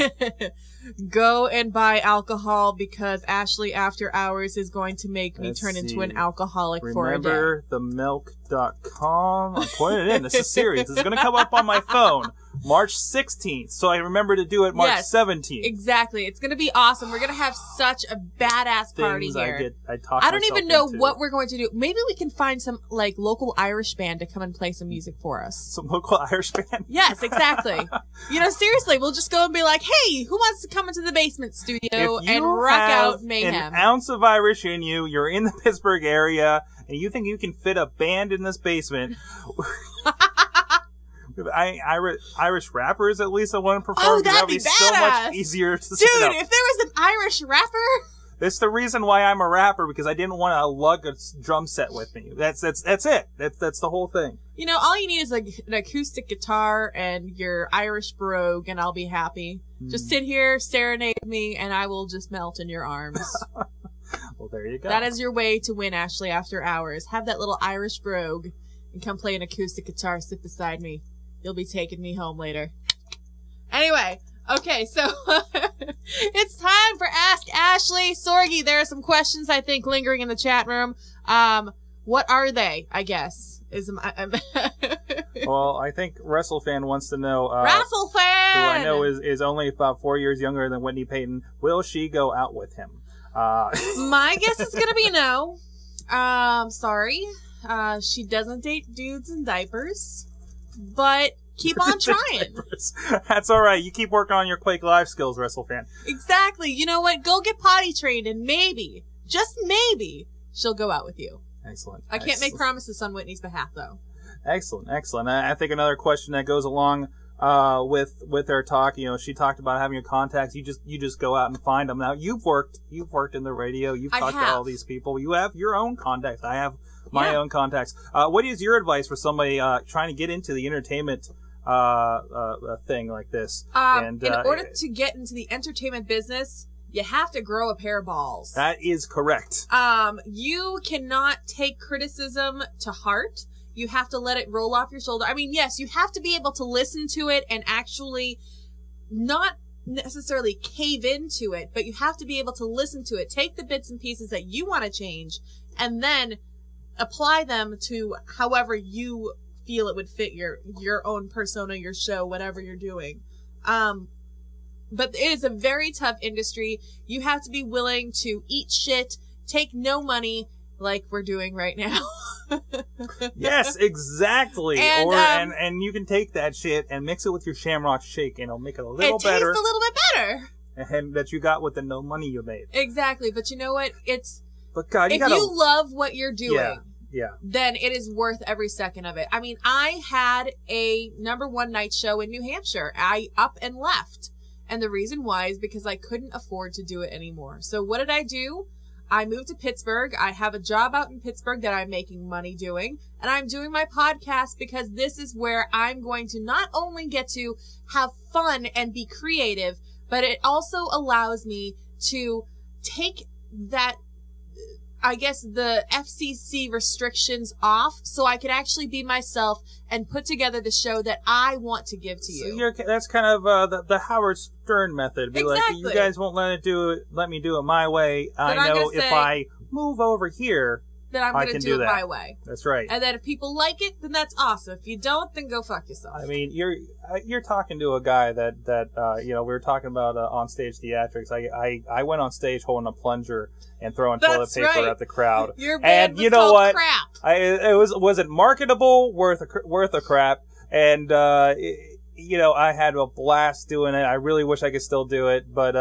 Go and buy alcohol because Ashley After Hours is going to make me turn into an alcoholic for a day. RememberTheMilk.com. I'm putting it in. This is serious. It's going to come up on my phone March 16th. So I remember to do it March 17th. Exactly. It's going to be awesome. We're going to have such a badass party here. I don't even know what we're going to do. Maybe we can find some like local Irish band to come and play some music for us. Some local Irish band? Yes, exactly. Seriously, we'll just go and be like, hey, who wants to come into the basement studio and rock out mayhem? An ounce of Irish in you, you're in the Pittsburgh area, and you think you can fit a band in this basement. Irish rappers at least I want to perform. Oh, that'd be badass. So much easier to set up. Dude, if there was an Irish rapper. That's the reason why I'm a rapper, because I didn't want to lug a drum set with me. That's it. That's the whole thing. All you need is like an acoustic guitar and your Irish brogue, and I'll be happy. Just sit here, serenade me, and I will just melt in your arms. Well, there you go. That is your way to win Ashley After Hours. Have that little Irish brogue and come play an acoustic guitar, sit beside me. You'll be taking me home later. Anyway, okay, so it's time for Ask Ashley. Sorgi, there are some questions, I think, lingering in the chat room. What are they, I guess? Well, I think WrestleFan wants to know... WrestleFan! Who I know is only about 4 years younger than Whitney Peyton. Will she go out with him? My guess is going to be no. Sorry. She doesn't date dudes in diapers. But keep on trying. That's all right. You keep working on your Quake Live skills, WrestleFan. Exactly. You know what? Go get potty trained and maybe, just maybe, she'll go out with you. Excellent. I can't make promises on Whitney's behalf, though. Excellent. I think another question that goes along with our talk, she talked about having your contacts. You just go out and find them. Now, you've worked in the radio. You've talked to all these people. You have your own contacts. I have my own contacts. What is your advice for somebody trying to get into the entertainment thing like this? In order to get into the entertainment business, you have to grow a pair of balls. That is correct. You cannot take criticism to heart. You have to let it roll off your shoulder. I mean, yes, you have to be able to listen to it and actually not necessarily cave into it, but you have to be able to listen to it, take the bits and pieces that you want to change, and then apply them to however you feel it would fit your own persona, your show, whatever you're doing. But it is a very tough industry. You have to be willing to eat shit, take no money, like we're doing right now. Yes, exactly. And you can take that shit and mix it with your Shamrock Shake, and it'll make it a little better. It tastes a little bit better. And that you got with the no money you made. Exactly, but you know what? But God, if you love what you're doing, yeah, then it is worth every second of it. I mean, I had a #1 night show in New Hampshire. I up and left. And the reason why is because I couldn't afford to do it anymore. So what did I do? I moved to Pittsburgh. I have a job out in Pittsburgh that I'm making money doing. And I'm doing my podcast because this is where I'm going to not only get to have fun and be creative, but it also allows me to take that, I guess, the FCC restrictions off so I can actually be myself and put together the show that I want to give to you. So that's kind of the Howard Stern method. Be exactly. Like, you guys won't let me do it my way. I know if I move over here, then I'm going to do it my way. That's right. And then if people like it, then that's awesome. If you don't, then go fuck yourself. I mean, you're talking to a guy that we were talking about on stage theatrics. I went on stage holding a plunger and throwing toilet paper at the crowd. Your band and was you know called what? Crap. Was it marketable? Worth a crap? And I had a blast doing it. I really wish I could still do it, but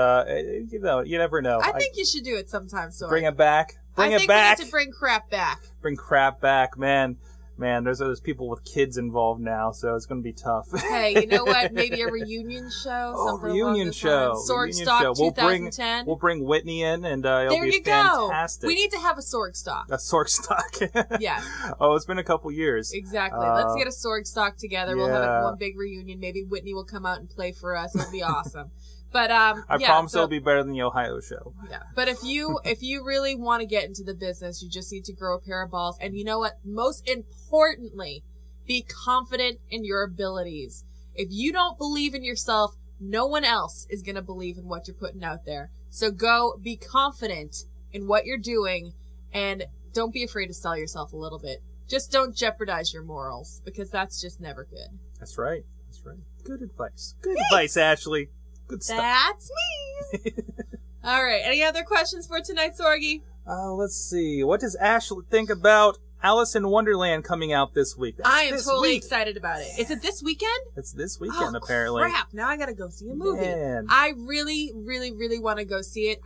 you never know. I think you should do it sometime, so bring it back. I think we need to bring crap back. Bring crap back, man. There's people with kids involved now, so it's going to be tough. Hey, you know what? Maybe a reunion show. Reunion show. Sword Stock 2010. We'll bring Whitney in, and it'll be fantastic. We need to have a Sword Stock. A Sword Stock. Yeah. Oh, it's been a couple years. Exactly. Let's get a Sword Stock together. Yeah. We'll have one big reunion. Maybe Whitney will come out and play for us. It'll be awesome. But I promise it'll be better than the Ohio show. Yeah. But if you really want to get into the business, you just need to grow a pair of balls. And you know what? Most importantly, be confident in your abilities. If you don't believe in yourself, no one else is going to believe in what you're putting out there. So go be confident in what you're doing, and don't be afraid to sell yourself a little bit. Just don't jeopardize your morals, because that's just never good. That's right. That's right. Good advice. Good advice, Ashley. Good stuff. That's me. All right. Any other questions for tonight, Sorgi? Let's see. What does Ashley think about Alice in Wonderland coming out this week? I am totally excited about it. Is it this weekend? It's this weekend, apparently. Crap. Now I got to go see a movie. Man. I really, really, really want to go see it.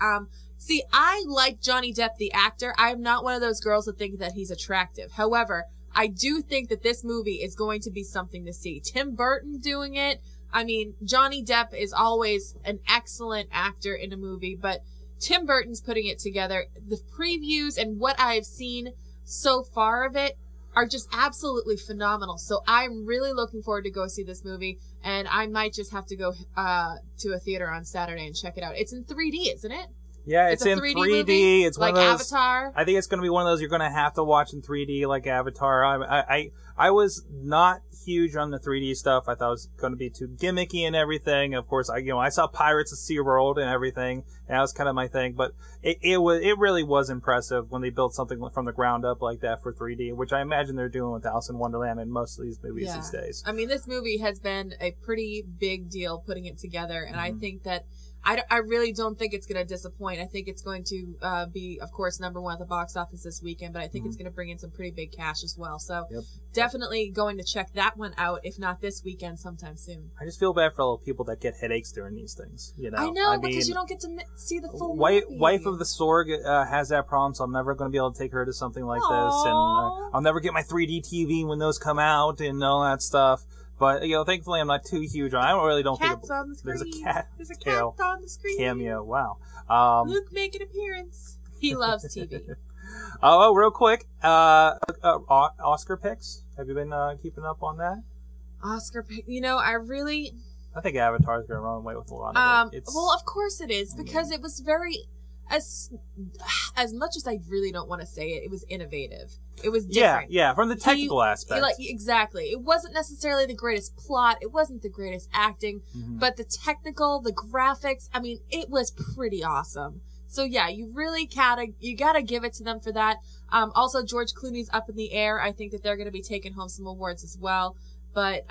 See, I like Johnny Depp, the actor. I'm not one of those girls that think that he's attractive. However, I do think that this movie is going to be something to see. Tim Burton doing it. I mean, Johnny Depp is always an excellent actor in a movie, but Tim Burton's putting it together. The previews and what I've seen so far of it are just absolutely phenomenal. So I'm really looking forward to go see this movie, and I might just have to go to a theater on Saturday and check it out. It's in 3D, isn't it? Yeah, it's in 3D. Movie, it's one like of those, Avatar. I think it's going to be one of those you're going to have to watch in 3D, like Avatar. I was not huge on the 3D stuff. I thought it was going to be too gimmicky and everything. Of course, I saw Pirates of SeaWorld and everything, and that was kind of my thing. But it really was impressive when they built something from the ground up like that for 3D, which I imagine they're doing with Alice in Wonderland and most of these movies these days. I mean, this movie has been a pretty big deal putting it together, and I think that I really don't think it's going to disappoint. I think it's going to be, of course, #1 at the box office this weekend, but I think it's going to bring in some pretty big cash as well. So definitely going to check that one out, if not this weekend, sometime soon. I just feel bad for all the people that get headaches during these things. I know, because you don't get to see the full movie. Wife of the Sorg has that problem, so I'm never going to be able to take her to something like this. And I'll never get my 3D TV when those come out and all that stuff. But, thankfully I'm not too huge. I don't think on the screen. There's a cat. There's a cat on the screen. Cameo. Wow. Luke make an appearance. He loves TV. Oh, real quick. Oscar picks. Have you been keeping up on that? Oscar pick. I think Avatar's going to run away with a lot of it. Well, of course it is, because it was very... As much as I really don't want to say it, it was innovative. It was different. Yeah, from the technical aspect. Exactly. It wasn't necessarily the greatest plot. It wasn't the greatest acting, but the graphics, I mean, it was pretty awesome. So yeah, you really gotta give it to them for that. Also, George Clooney's up in the air. I think that they're gonna be taking home some awards as well. But,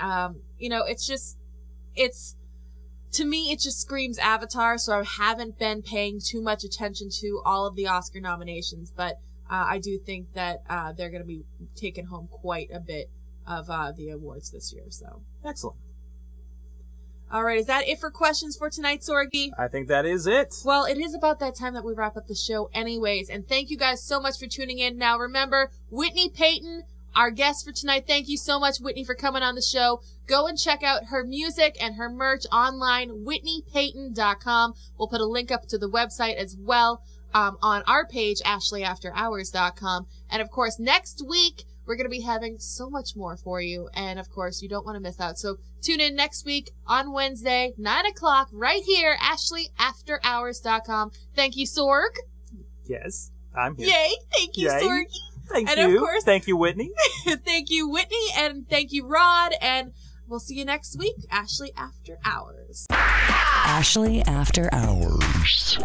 to me, it just screams Avatar, so I haven't been paying too much attention to all of the Oscar nominations, but I do think that they're going to be taking home quite a bit of the awards this year. So excellent. All right, is that it for questions for tonight, Sorgi? I think that is it. Well, it is about that time that we wrap up the show anyways, and thank you guys so much for tuning in. Now, remember, Whitney Peyton, our guest for tonight. Thank you so much, Whitney, for coming on the show. Go and check out her music and her merch online, WhitneyPeyton.com. We'll put a link up to the website as well on our page, AshleyAfterHours.com. And, of course, next week, we're going to be having so much more for you. And, of course, you don't want to miss out. So tune in next week on Wednesday, 9 o'clock, right here, AshleyAfterHours.com. Thank you, Sorg. Yes, I'm here. Yay. Thank you, Sorg. Thank you. Of course, thank you, Whitney. Thank you, Whitney, and thank you, Rod, and we'll see you next week, Ashley After Hours. Ashley After Hours.